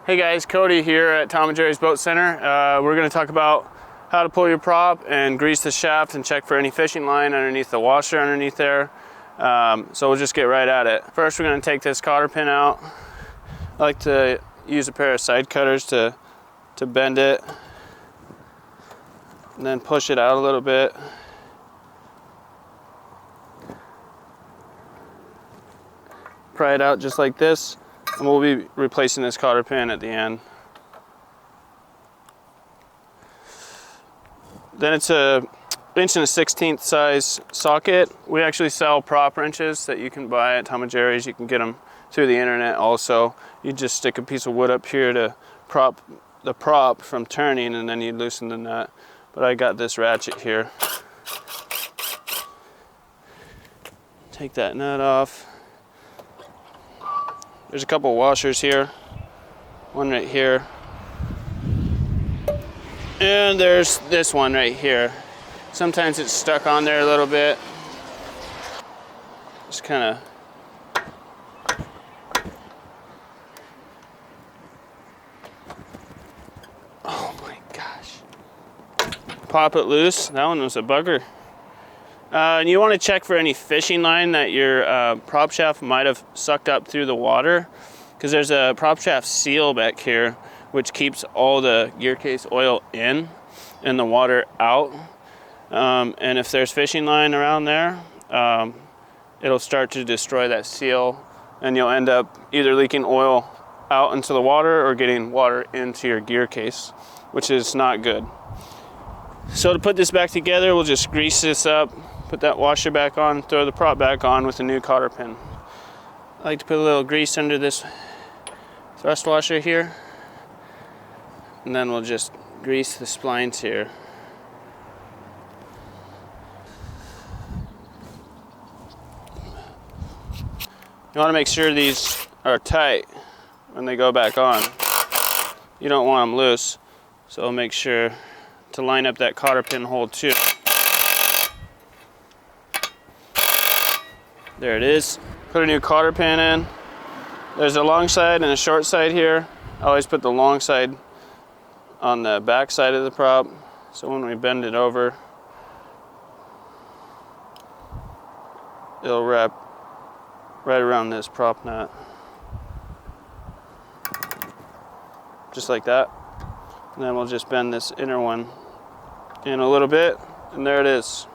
Hey guys, Kody here at Tom and Jerry's Boat Center. We're going to talk about how to pull your prop and grease the shaft and check for any fishing line underneath the washer underneath there. So we'll just get right at it. First we're going to take this cotter pin out. I like to use a pair of side cutters to bend it and then push it out a little bit. Pry it out just like this, and we'll be replacing this cotter pin at the end. Then it's a 1 1/16 size socket. We actually sell prop wrenches that you can buy at Tom and Jerry's. You can get them through the internet also. You just stick a piece of wood up here to prop the prop from turning, and then you loosen the nut. But I got this ratchet here. Take that nut off. There's a couple washers here, one right here, and there's this one right here. Sometimes it's stuck on there a little bit. Just kind of oh my gosh. Pop it loose. That one was a bugger. And you want to check for any fishing line that your prop shaft might have sucked up through the water, because there's a prop shaft seal back here which keeps all the gear case oil in and the water out. And if there's fishing line around there, it'll start to destroy that seal, and you'll end up either leaking oil out into the water or getting water into your gear case, which is not good. So to put this back together, we'll just grease this up, put that washer back on, throw the prop back on with a new cotter pin. I like to put a little grease under this thrust washer here, and then we'll just grease the splines here. You want to make sure these are tight when they go back on. You don't want them loose, so make sure to line up that cotter pin hole too. There it is. Put a new cotter pin in. There's a long side and a short side here. I always put the long side on the back side of the prop, so when we bend it over, it'll wrap right around this prop nut. Just like that. And then we'll just bend this inner one in a little bit, and there it is.